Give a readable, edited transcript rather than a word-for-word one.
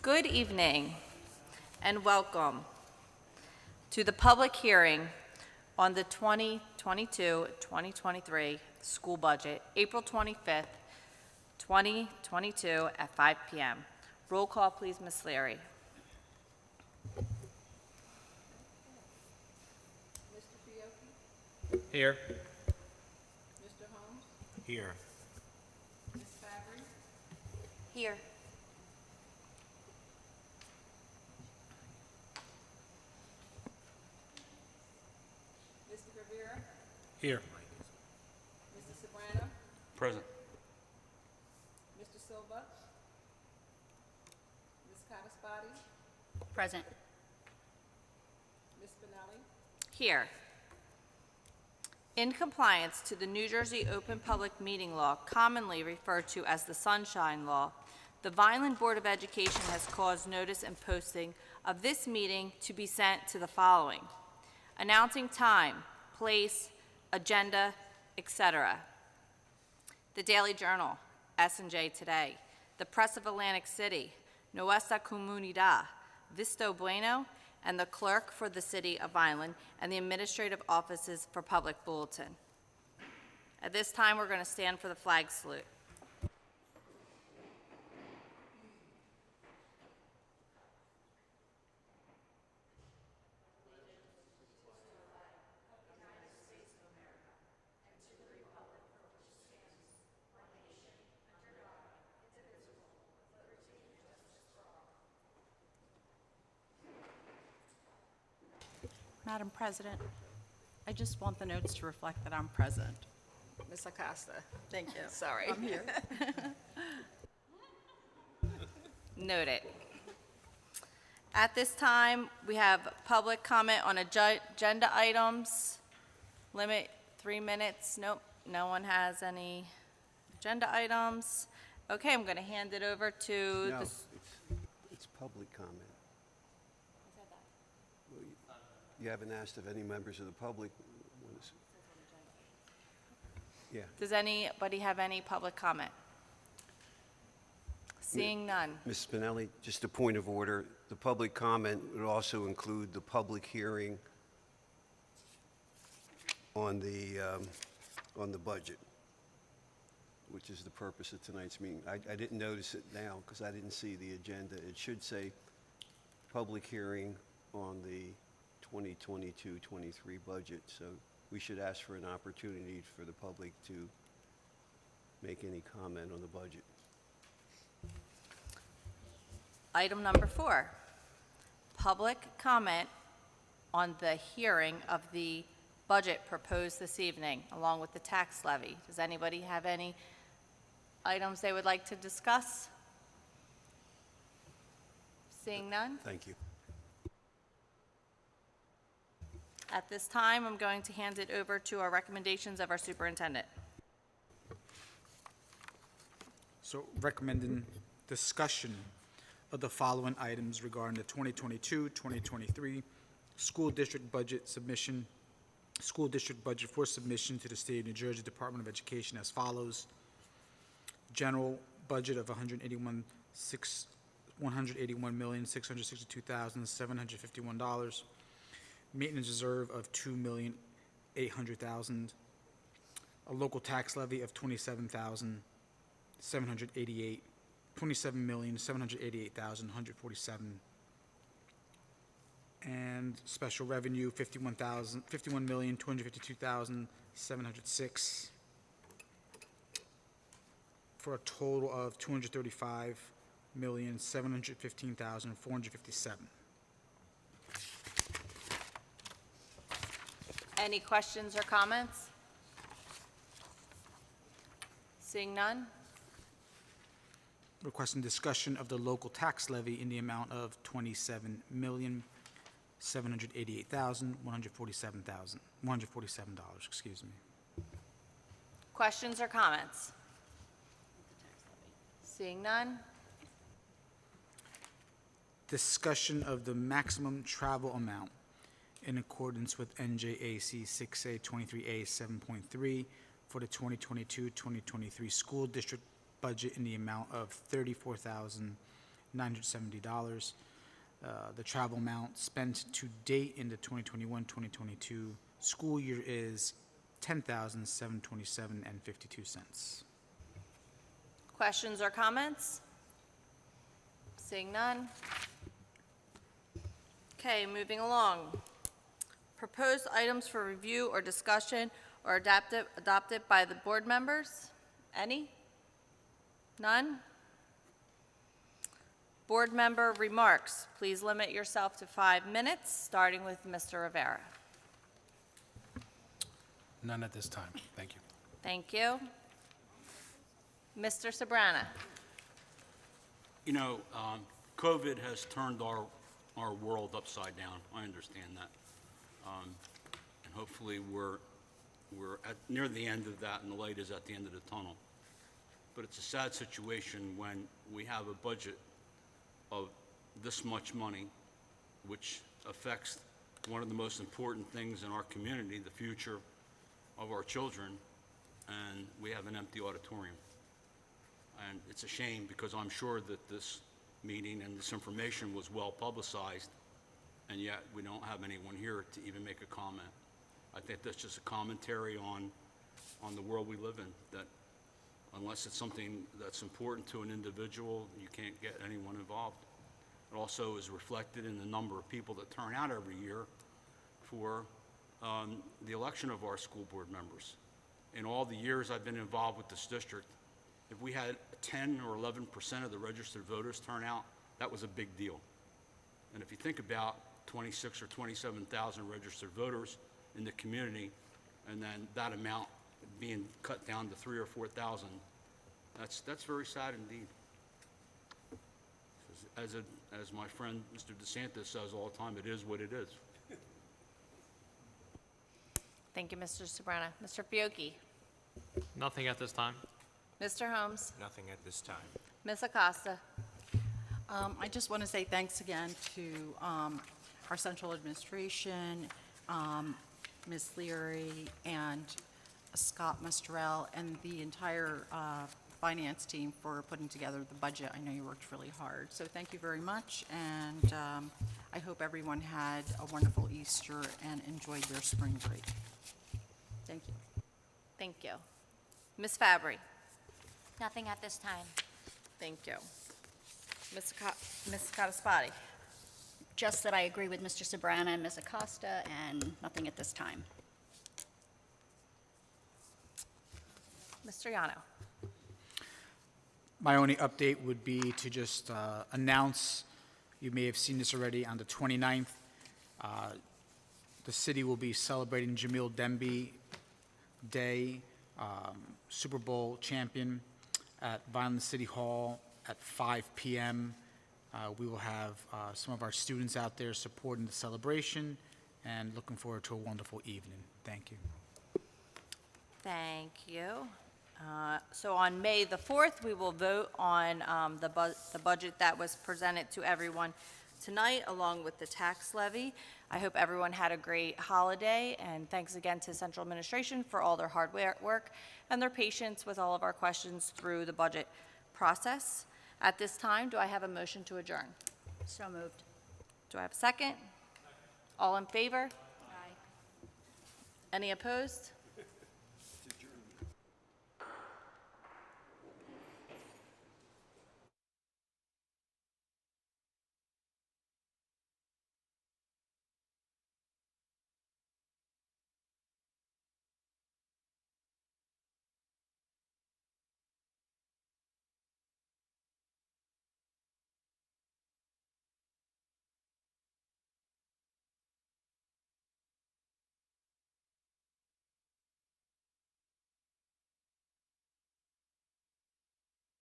Good evening and welcome to the public hearing on the 2022-2023 school budget, April 25th, 2022 at 5 p.m. Roll call, please, Ms. Leary. Mr. Fiocchi? Here. Mr. Holmes? Here. Ms. Fabry? Here. Mr. Rivera? Here. Mr. Sobrano? Present. Mr. Silva? Ms. Cataspati? Present. Ms. Spinelli? Here. In compliance to the New Jersey Open Public Meeting Law, commonly referred to as the Sunshine Law, the Vineland Board of Education has caused notice and posting of this meeting to be sent to the following: announcing time, place, agenda, etc. The Daily Journal, S&J Today, the Press of Atlantic City, Nuestra Comunidad, Visto Bueno, and the clerk for the City of Vineland, and the administrative offices for Public Bulletin. At this time, we're going to stand for the flag salute. Madam President, I just want the notes to reflect that I'm present. Ms. Acosta? Thank you. Sorry. I'm here. Noted. At this time, we have public comment on agenda items. Limit 3 minutes. Nope, no one has any agenda items. Okay, I'm going to hand it over to No, the... it's public comment. Well, you haven't asked if any members of the public want to... Yeah. Does anybody have any public comment? Seeing none. Ms. Spinelli, just a point of order. The public comment would also include the public hearing on the budget, which is the purpose of tonight's meeting. I didn't notice it now because I didn't see the agenda. It should say public hearing on the 2022-23 budget, so we should ask for an opportunity for the public to make any comment on the budget. Item number 4, public comment on the hearing of the budget proposed this evening, along with the tax levy. Does anybody have any items they would like to discuss? Seeing none? Thank you. At this time, I'm going to hand it over to our recommendations of our superintendent. So recommending discussion of the following items regarding the 2022-2023 school district budget submission, school district budget for submission to the State of New Jersey Department of Education as follows: general budget of $181,662,751, maintenance reserve of $2,800,000, a local tax levy of $27,788,147, and special revenue $51,252,706, for a total of $235,715,457. Any questions or comments? Seeing none? Requesting discussion of the local tax levy in the amount of $27,788,147, excuse me. Questions or comments? Seeing none? Discussion of the maximum travel amount in accordance with NJAC 6A23A 7.3 for the 2022-2023 school district budget in the amount of $970. The travel amount spent to date in the 2021-2022 school year is $10,727.52. Questions or comments? Seeing none. Okay, moving along. Proposed items for review or discussion or adopted by the board members? Any? None? Board member remarks. Please limit yourself to 5 minutes, starting with Mr. Rivera. None at this time. Thank you. Thank you. Mr. Sabrana. You know, COVID has turned our world upside down. I understand that. And hopefully we're near the end of that and the light is at the end of the tunnel. But it's a sad situation when we have a budget of this much money, which affects one of the most important things in our community, the future of our children, and we have an empty auditorium. And it's a shame because I'm sure that this meeting and this information was well publicized, and yet we don't have anyone here to even make a comment. I think that's just a commentary on the world we live in, that unless it's something that's important to an individual, you can't get anyone involved. It also is reflected in the number of people that turn out every year for the election of our school board members. In all the years I've been involved with this district, if we had 10 or 11% of the registered voters turn out, that was a big deal. And if you think about 26 or 27,000 registered voters in the community, and then that amount being cut down to 3,000 or 4,000, that's very sad indeed. As my friend Mr. DeSantis says all the time, it is what it is. Thank you, Mr. Sabrana. Mr. Fiocchi. Nothing at this time. Mr. Holmes. Nothing at this time. Ms. Acosta. I just want to say thanks again to our central administration, Ms. Leary, and Scott Mestrel, and the entire finance team for putting together the budget. I know you worked really hard, so thank you very much, and I hope everyone had a wonderful Easter and enjoyed their spring break. Thank you. Thank you. Ms. Fabry. Nothing at this time. Thank you. Ms. Cataspati. Just that I agree with Mr. Sabrana and Ms. Acosta, and nothing at this time. Mr. Yano. My only update would be to just announce, you may have seen this already, on the 29th, the city will be celebrating Jamil Demby Day, Super Bowl champion, at Vineland City Hall at 5 p.m. We will have some of our students out there supporting the celebration, and looking forward to a wonderful evening. Thank you. Thank you. So on May the 4th, we will vote on the budget that was presented to everyone tonight, along with the tax levy. I hope everyone had a great holiday, and thanks again to Central Administration for all their hard work and their patience with all of our questions through the budget process. At this time, do I have a motion to adjourn? So moved. Do I have a second? All in favor? Aye. Any opposed?